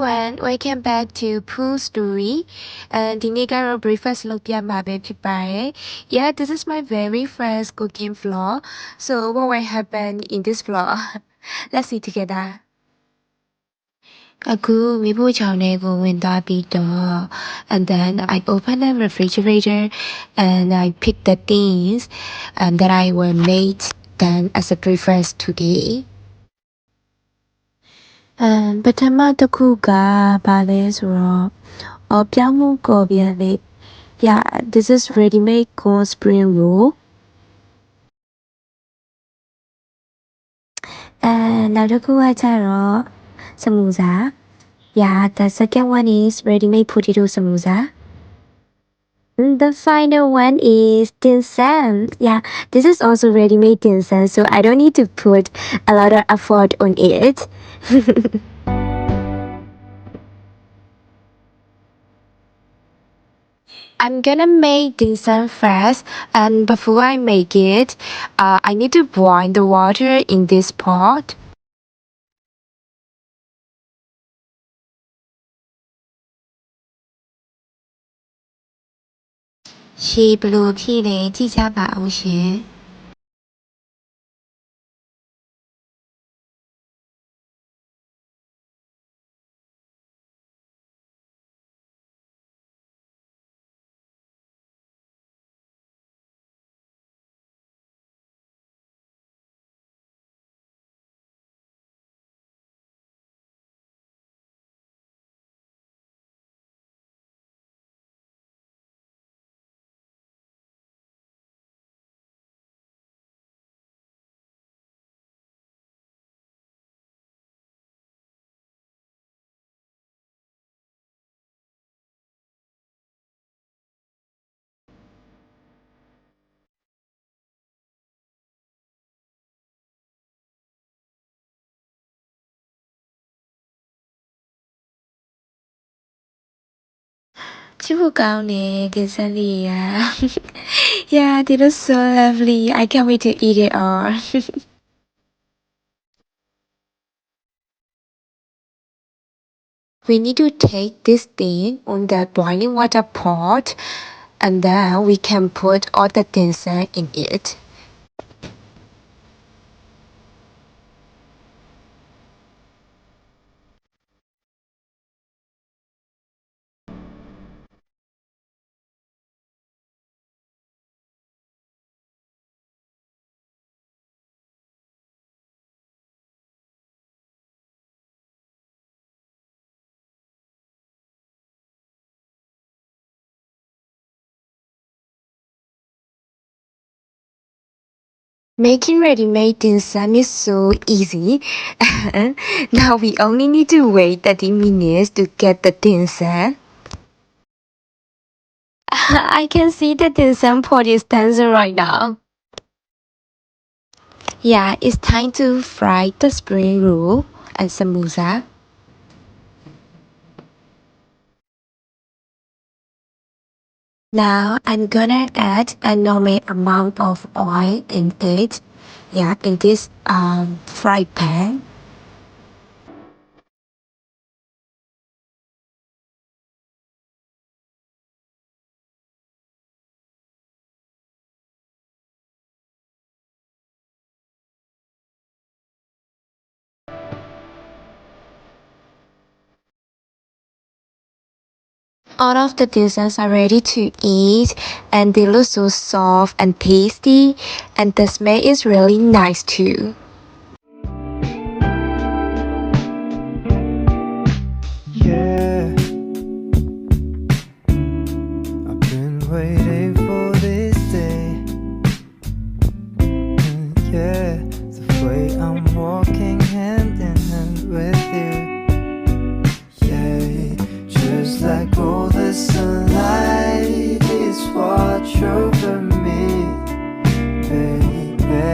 everyone, welcome back to Pool Story. ဒီနေ့ကတော့ breakfast လုပ်ပြမှာပဲဖြစ်ပါတယ် Yeah, this is my very first cooking vlog. So what will happen in this vlog? Let's see together. အခုမိဖို့ချောင်းထဲကိုဝင်သွားပြီးတော့ and then I open the refrigerator and I pick the things that I will make then as a breakfast today. ပထမတစ်ခုကဘာလဲဆိုတော့ပြောင်းမှုကော်ပြန်လေး Yeah, this is ready-made corn spring roll. နောက်တစ်ခုကကျတော့ samosa. Yeah, the second one is ready-made potato samosa. The final one is dimsum. Yeah, this is also ready-made dimsum, so I don't need to put a lot of effort on it. I'm gonna make dimsum first, and before I make it, I need to boil the water in this pot. ရေဘယ်လိုဖြစ်လဲကြည့်ကြပါအောင်ရှင်ချစ်ဖို့ကောင်းတယ်ဒီစက်လေးရာ Yeah, they look so lovely. I can't wait to eat it all. We need to take this thing on the boiling water pot and then we can put all the tinsel in it. Making ready-made dimsum is so easy. Now we only need to wait 30 minutes to get the dimsum. I can see the dimsum pot is dancing right now. Yeah, it's time to fry the spring roll and samosa. Now I'm gonna add a normal amount of oil in it. Yeah, in this fry pan. All of the desserts are ready to eat and they look so soft and tasty and the smell is really nice too. Yeah, I've been waiting for this day. Yeah, the way I'm walking hand in hand with you. Yeah, just like all the sunlight is watch over me, baby.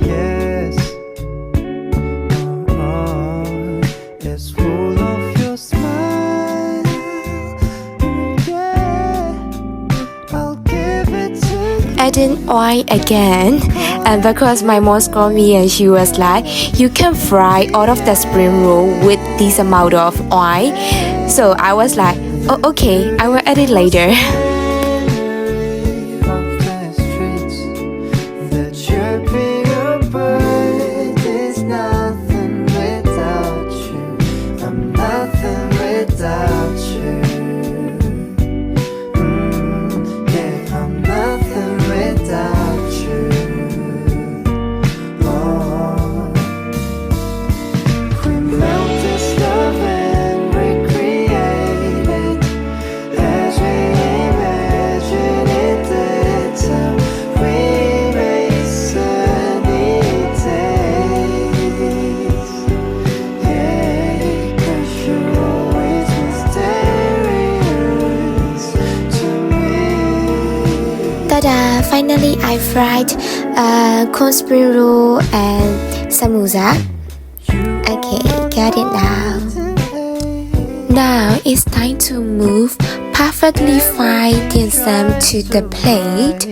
Yes, adding oil again, and because my mom scolded me and she was like, you can fry all of the spring roll with this amount of oil. So I was like, oh okay, I will add it later. Ta-da! Finally, I fried corn spring roll and samosa. Okay, got it now. Now it's time to move perfectly fried dimsum to the plate.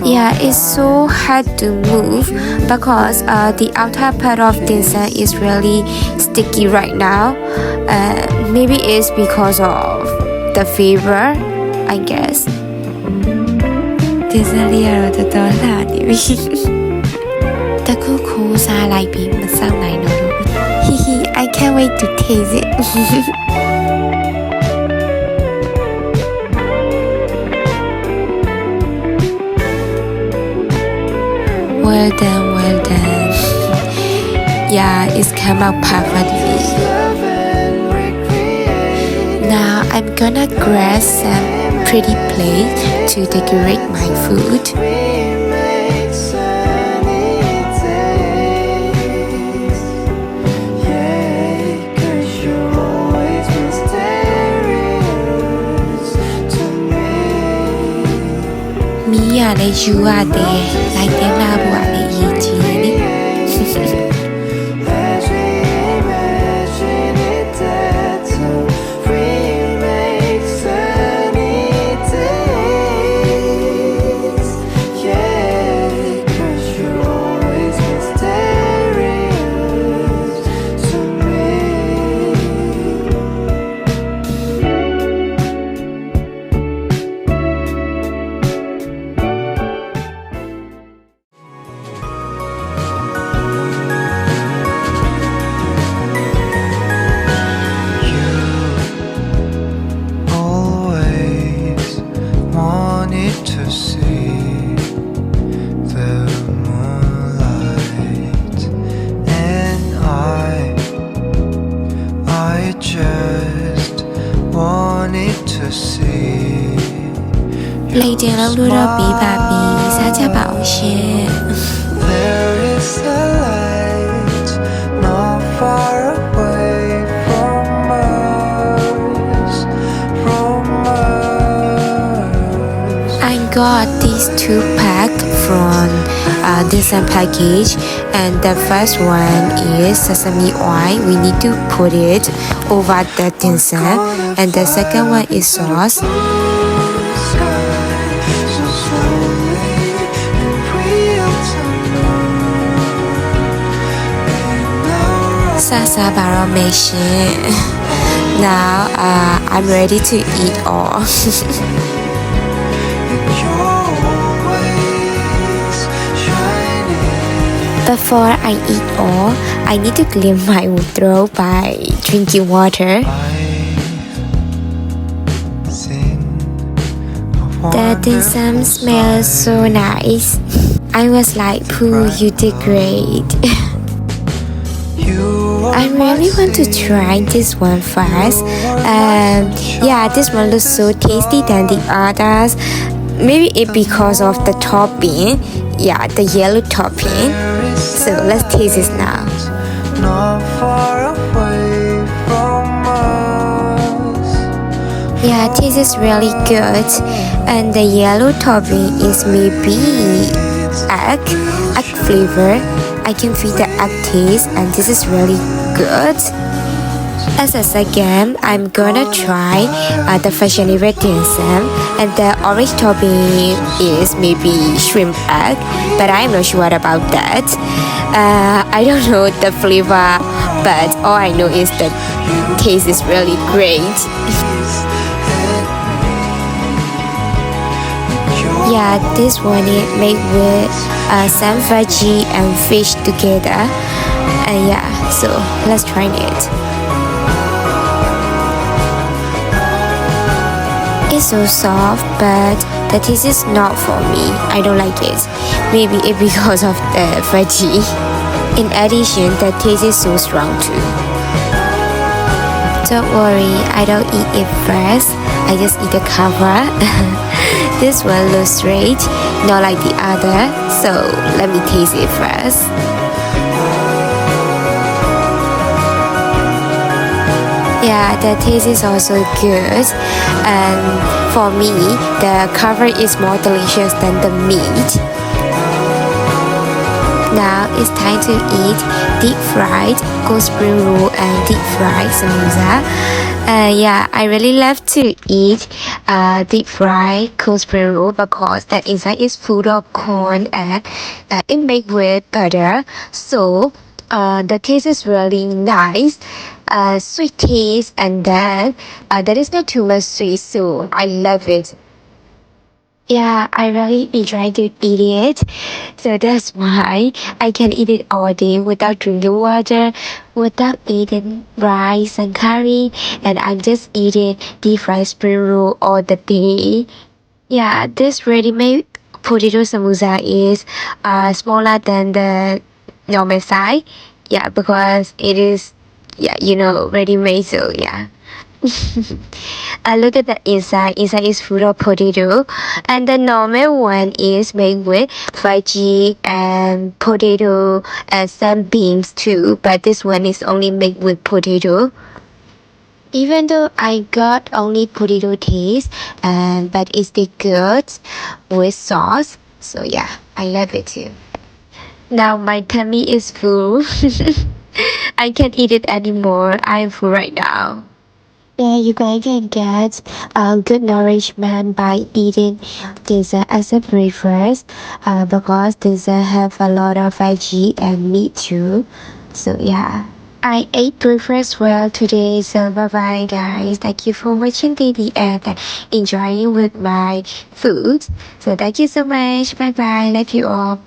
Yeah, it's so hard to move because the outer part of dimsum is really sticky right now. Maybe it's because of the fever, I guess. တင်စလေးကတော့တော်တော်လှနေပြီတခုခိုးစားလိုက်ပြီးမစောင့်နိုင်တော့လို့ Hihi I can't wait to taste it Well done, well done. Yeah, it's come out perfectly. Now I'm gonna grab some pretty plate to decorate my food. Me ကလည်းယူရတယ်လိုက်တင်လာဖို့ကလည်းအရေးကြီးတယ်လေ လေတင်လောက်လို့တော့ပြီးပါပြီစားကြပါအောင်ရှင် There is a light not far away from us, I got these 2 packs from this package, and the first one is sesame oil. We need to put it over the dimsum, and the second one is sauce. Sasa baramation. Now I'm ready to eat all. Before I eat all, I need to clean my throat by drinking water. The dimsum smells so nice. I was like, Pooh, you did great. I really want to try this one first. Yeah, this one looks so tasty than the others. Maybe it because of the topping. Yeah, the yellow topping. So let's taste this now. Yeah, this is really good. And the yellow topping is maybe egg flavor. I can feel the egg taste, and this is really good. As a second, I'm gonna try the vegetarian dimsum, and the orange topping is maybe shrimp egg, but I'm not sure about that. I don't know the flavor, but all I know is the taste is really great. Yeah, this one is made with some veggie and fish together. And yeah, so let's try it. It's so soft, but the taste is not for me. I don't like it. Maybe it's because of the veggie. In addition, the taste is so strong too. Don't worry, I don't eat it first. I just eat the cover. This one looks straight, not like the other. So let me taste it first. Yeah, the taste is also good, and for me, the cover is more delicious than the meat. Now it's time to eat deep fried cold spring roll and deep fried samosa. Yeah, I really love to eat deep fried cold spring roll because the inside is full of corn and it made with butter. So the taste is really nice. Sweet taste, and then there is not too much sweet, so I love it. Yeah, I really enjoy to eat it. So that's why I can eat it all day without drinking water, without eating rice and curry, and I'm just eating deep fried spring roll all the day. Yeah, this ready-made potato samosa is smaller than the normal size. Yeah, because it is, yeah, ready-made, so yeah. I look at the inside. Inside is full of potato, and the normal one is made with veggie and potato and some beans too. But this one is only made with potato. Even though I got only potato taste, but it's still good with sauce. So yeah, I love it too. Now my tummy is full. I can't eat it anymore. I'm full right now. Yeah, you guys can get good nourishment by eating dessert as a breakfast because dessert have a lot of veggie and meat too. So yeah. I ate breakfast well today, so bye bye guys. Thank you for watching the end and enjoying with my food. So thank you so much. Bye bye. Love you all.